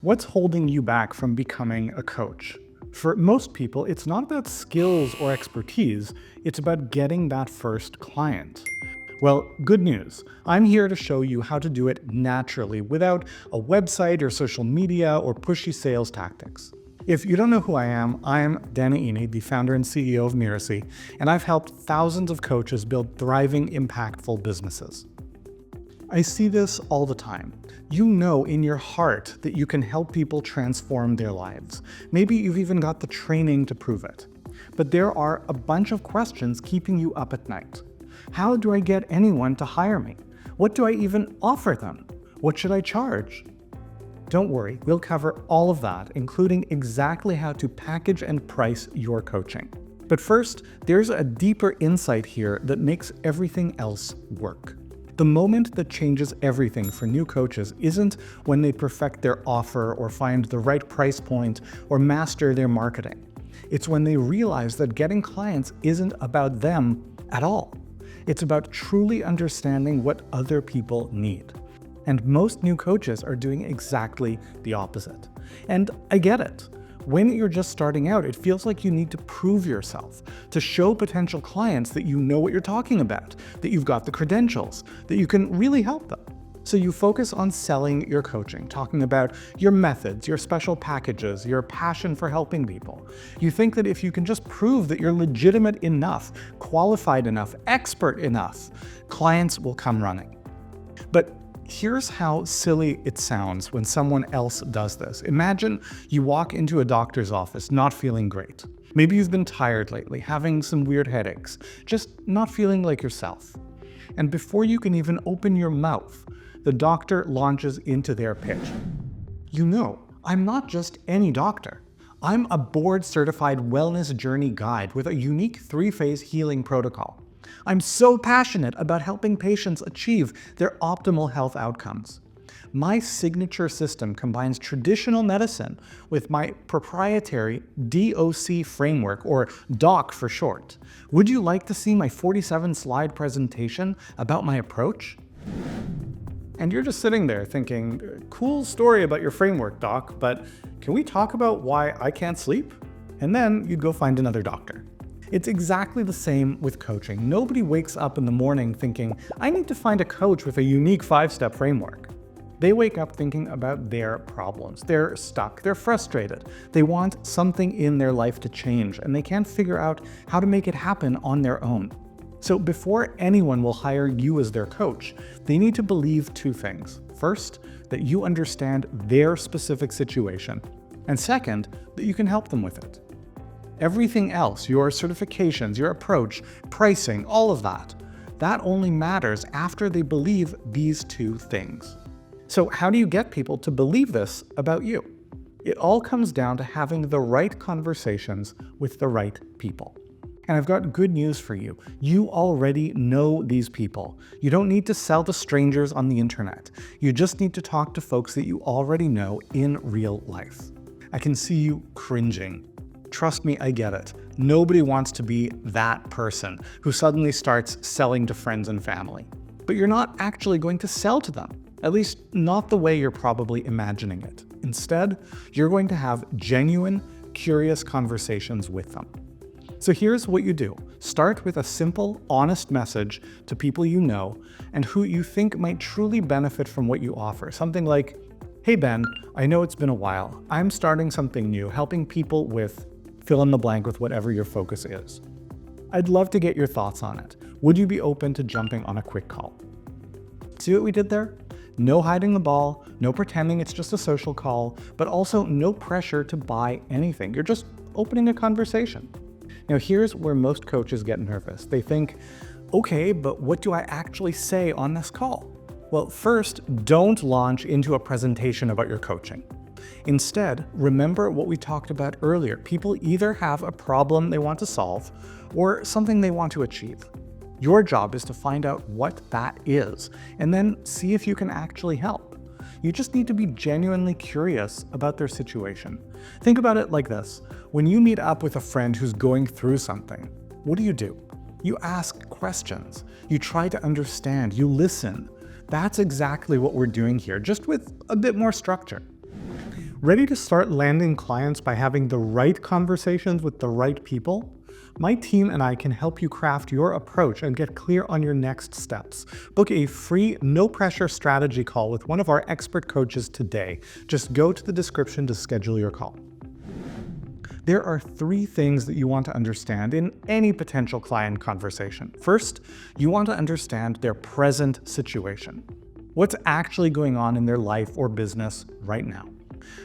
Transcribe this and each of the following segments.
What's holding you back from becoming a coach? For most people, it's not about skills or expertise, it's about getting that first client. Well, good news. I'm here to show you how to do it naturally without a website or social media or pushy sales tactics. If you don't know who I am dannyiny, the founder and CEO of Mirasee, and I've helped thousands of coaches build thriving, impactful businesses. I see this all the time. You know in your heart that you can help people transform their lives. Maybe you've even got the training to prove it. But there are a bunch of questions keeping you up at night. How do I get anyone to hire me? What do I even offer them? What should I charge? Don't worry, we'll cover all of that, including exactly how to package and price your coaching. But first, there's a deeper insight here that makes everything else work. The moment that changes everything for new coaches isn't when they perfect their offer or find the right price point or master their marketing. It's when they realize that getting clients isn't about them at all. It's about truly understanding what other people need. And most new coaches are doing exactly the opposite. And I get it. When you're just starting out, it feels like you need to prove yourself, to show potential clients that you know what you're talking about, that you've got the credentials, that you can really help them. So you focus on selling your coaching, talking about your methods, your special packages, your passion for helping people. You think that if you can just prove that you're legitimate enough, qualified enough, expert enough, clients will come running. But here's how silly it sounds when someone else does this. Imagine you walk into a doctor's office not feeling great. Maybe you've been tired lately, having some weird headaches, just not feeling like yourself. And before you can even open your mouth, the doctor launches into their pitch. You know, I'm not just any doctor. I'm a board-certified wellness journey guide with a unique 3-phase healing protocol. I'm so passionate about helping patients achieve their optimal health outcomes. My signature system combines traditional medicine with my proprietary DOC framework, or DOC for short. Would you like to see my 47-slide presentation about my approach? And you're just sitting there thinking, cool story about your framework, doc, but can we talk about why I can't sleep? And then you'd go find another doctor. It's exactly the same with coaching. Nobody wakes up in the morning thinking, I need to find a coach with a unique 5-step framework. They wake up thinking about their problems. They're stuck, they're frustrated. They want something in their life to change, and they can't figure out how to make it happen on their own. So before anyone will hire you as their coach, they need to believe 2 things. First, that you understand their specific situation. And second, that you can help them with it. Everything else, your certifications, your approach, pricing, all of that only matters after they believe these 2 things. So how do you get people to believe this about you? It all comes down to having the right conversations with the right people. And I've got good news for you. You already know these people. You don't need to sell to strangers on the internet. You just need to talk to folks that you already know in real life. I can see you cringing. Trust me, I get it. Nobody wants to be that person who suddenly starts selling to friends and family. But you're not actually going to sell to them, at least not the way you're probably imagining it. Instead, you're going to have genuine, curious conversations with them. So here's what you do. Start with a simple, honest message to people you know and who you think might truly benefit from what you offer. Something like, hey Ben, I know it's been a while. I'm starting something new, helping people with fill in the blank with whatever your focus is. I'd love to get your thoughts on it. Would you be open to jumping on a quick call? See what we did there? No hiding the ball, no pretending it's just a social call, but also no pressure to buy anything. You're just opening a conversation. Now here's where most coaches get nervous. They think, okay, but what do I actually say on this call? Well, first, don't launch into a presentation about your coaching. Instead, remember what we talked about earlier. People either have a problem they want to solve or something they want to achieve. Your job is to find out what that is and then see if you can actually help. You just need to be genuinely curious about their situation. Think about it like this. When you meet up with a friend who's going through something, what do? You ask questions. You try to understand. You listen. That's exactly what we're doing here, just with a bit more structure. Ready to start landing clients by having the right conversations with the right people? My team and I can help you craft your approach and get clear on your next steps. Book a free, no-pressure strategy call with one of our expert coaches today. Just go to the description to schedule your call. There are 3 things that you want to understand in any potential client conversation. First, you want to understand their present situation. What's actually going on in their life or business right now?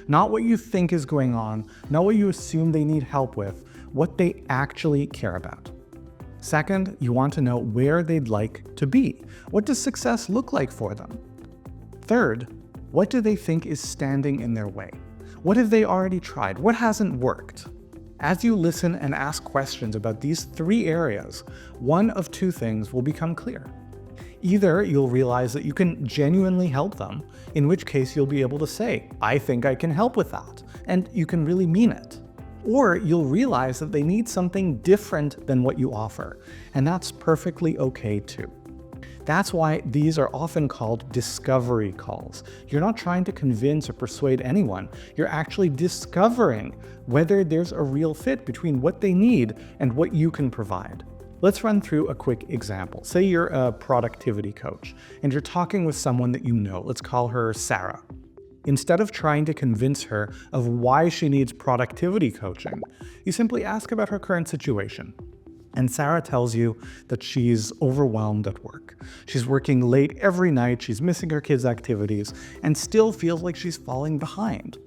Not what you think is going on, not what you assume they need help with, what they actually care about. Second, you want to know where they'd like to be. What does success look like for them? Third, what do they think is standing in their way? What have they already tried? What hasn't worked? As you listen and ask questions about these 3 areas, one of 2 things will become clear. Either you'll realize that you can genuinely help them, in which case you'll be able to say, I think I can help with that, and you can really mean it. Or you'll realize that they need something different than what you offer, and that's perfectly okay too. That's why these are often called discovery calls. You're not trying to convince or persuade anyone, you're actually discovering whether there's a real fit between what they need and what you can provide. Let's run through a quick example. Say you're a productivity coach and you're talking with someone that you know. Let's call her Sarah. Instead of trying to convince her of why she needs productivity coaching, you simply ask about her current situation. And Sarah tells you that she's overwhelmed at work. She's working late every night, she's missing her kids' activities, and still feels like she's falling behind.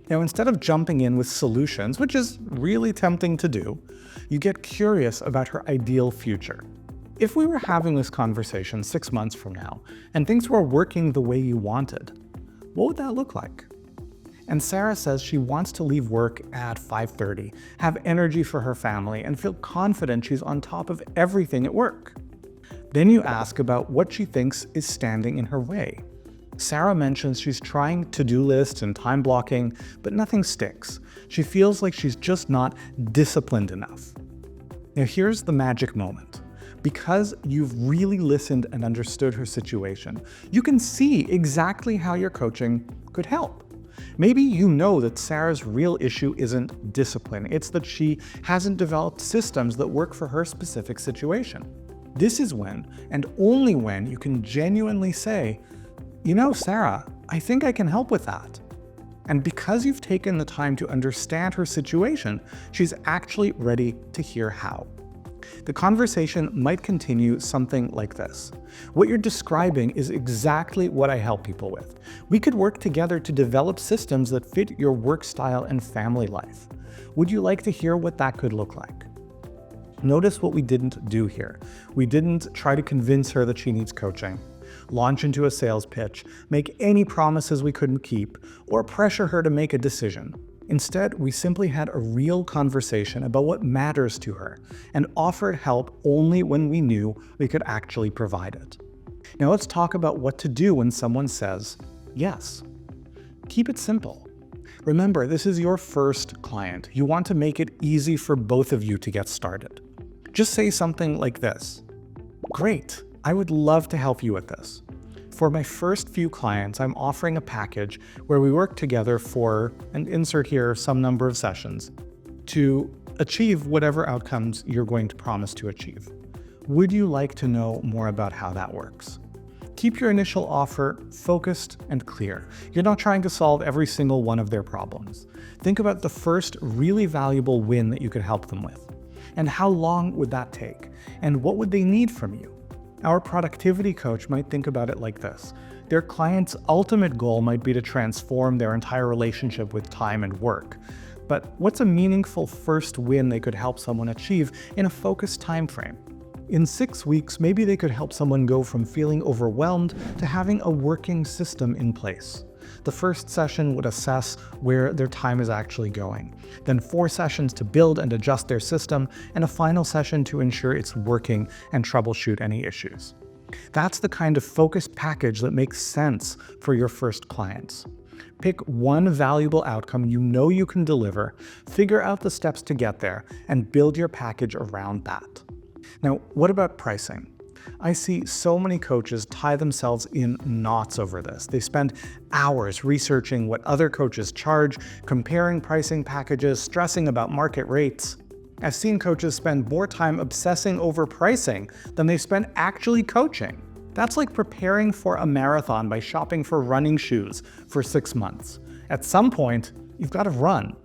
Now, instead of jumping in with solutions, which is really tempting to do, you get curious about her ideal future. If we were having this conversation 6 months from now, and things were working the way you wanted, what would that look like? And Sarah says she wants to leave work at 5:30, have energy for her family, and feel confident she's on top of everything at work. Then you ask about what she thinks is standing in her way. Sarah mentions she's trying to-do lists and time blocking, but nothing sticks. She feels like she's just not disciplined enough. Now here's the magic moment. Because you've really listened and understood her situation, you can see exactly how your coaching could help. Maybe you know that Sarah's real issue isn't discipline, it's that she hasn't developed systems that work for her specific situation. This is when, and only when, you can genuinely say, you know, Sarah, I think I can help with that. And because you've taken the time to understand her situation, she's actually ready to hear how. The conversation might continue something like this. What you're describing is exactly what I help people with. We could work together to develop systems that fit your work style and family life. Would you like to hear what that could look like? Notice what we didn't do here. We didn't try to convince her that she needs coaching, launch into a sales pitch, make any promises we couldn't keep, or pressure her to make a decision. Instead, we simply had a real conversation about what matters to her and offered help only when we knew we could actually provide it. Now let's talk about what to do when someone says yes. Keep it simple. Remember, this is your first client. You want to make it easy for both of you to get started. Just say something like this. Great, I would love to help you with this. For my first few clients, I'm offering a package where we work together for, and insert here some number of sessions, to achieve whatever outcomes you're going to promise to achieve. Would you like to know more about how that works? Keep your initial offer focused and clear. You're not trying to solve every single one of their problems. Think about the first really valuable win that you could help them with. And how long would that take? And what would they need from you? Our productivity coach might think about it like this. Their client's ultimate goal might be to transform their entire relationship with time and work. But what's a meaningful first win they could help someone achieve in a focused time frame? In 6 weeks, maybe they could help someone go from feeling overwhelmed to having a working system in place. The first session would assess where their time is actually going, then 4 sessions to build and adjust their system, and a final session to ensure it's working and troubleshoot any issues. That's the kind of focused package that makes sense for your first clients. Pick one valuable outcome you know you can deliver, figure out the steps to get there, and build your package around that. Now, what about pricing? I see so many coaches tie themselves in knots over this. They spend hours researching what other coaches charge, comparing pricing packages, stressing about market rates. I've seen coaches spend more time obsessing over pricing than they spend actually coaching. That's like preparing for a marathon by shopping for running shoes for 6 months. At some point, you've got to run.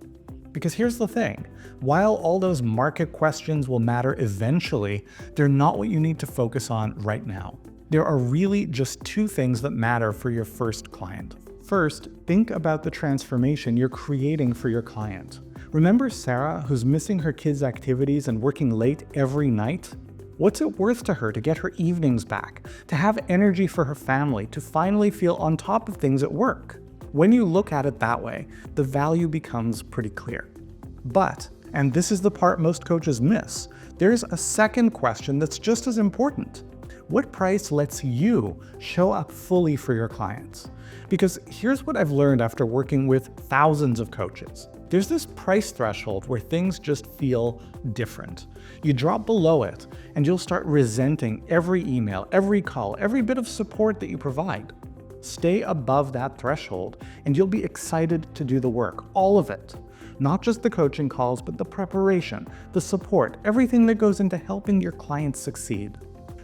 Because here's the thing, while all those market questions will matter eventually, they're not what you need to focus on right now. There are really just 2 things that matter for your first client. First, think about the transformation you're creating for your client. Remember Sarah, who's missing her kids' activities and working late every night? What's it worth to her to get her evenings back, to have energy for her family, to finally feel on top of things at work? When you look at it that way, the value becomes pretty clear. But, and this is the part most coaches miss, there's a second question that's just as important. What price lets you show up fully for your clients? Because here's what I've learned after working with thousands of coaches. There's this price threshold where things just feel different. You drop below it, and you'll start resenting every email, every call, every bit of support that you provide. Stay above that threshold, and you'll be excited to do the work, all of it. Not just the coaching calls, but the preparation, the support, everything that goes into helping your clients succeed.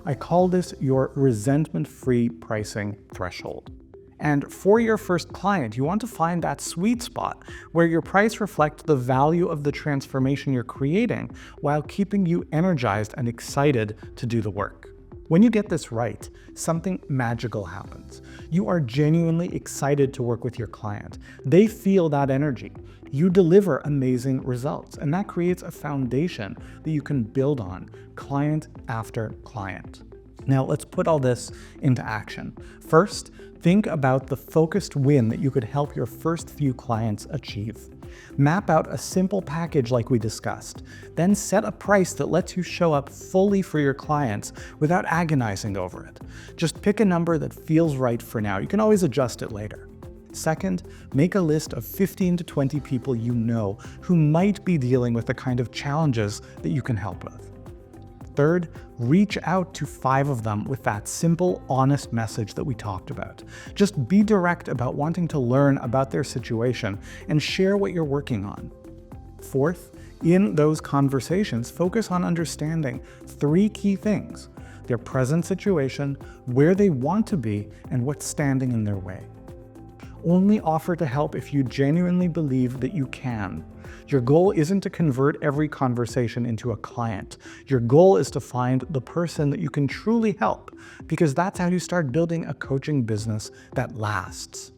I call this your resentment-free pricing threshold. And for your first client, you want to find that sweet spot where your price reflects the value of the transformation you're creating while keeping you energized and excited to do the work. When you get this right, something magical happens. You are genuinely excited to work with your client. They feel that energy. You deliver amazing results, and that creates a foundation that you can build on, client after client. Now, let's put all this into action. First, think about the focused win that you could help your first few clients achieve. Map out a simple package like we discussed. Then set a price that lets you show up fully for your clients without agonizing over it. Just pick a number that feels right for now. You can always adjust it later. Second, make a list of 15 to 20 people you know who might be dealing with the kind of challenges that you can help with. Third, reach out to 5 of them with that simple, honest message that we talked about. Just be direct about wanting to learn about their situation and share what you're working on. Fourth, in those conversations, focus on understanding 3 key things: their present situation, where they want to be, and what's standing in their way. Only offer to help if you genuinely believe that you can. Your goal isn't to convert every conversation into a client. Your goal is to find the person that you can truly help, because that's how you start building a coaching business that lasts.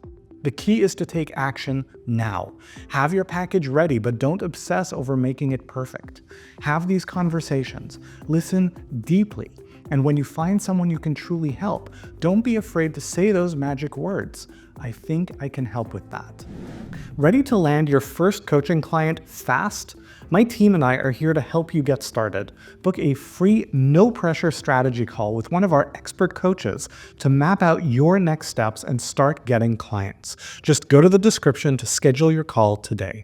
The key is to take action now. Have your package ready, but don't obsess over making it perfect. Have these conversations. Listen deeply. And when you find someone you can truly help, don't be afraid to say those magic words. I think I can help with that. Ready to land your first coaching client fast? My team and I are here to help you get started. Book a free, no-pressure strategy call with one of our expert coaches to map out your next steps and start getting clients. Just go to the description to schedule your call today.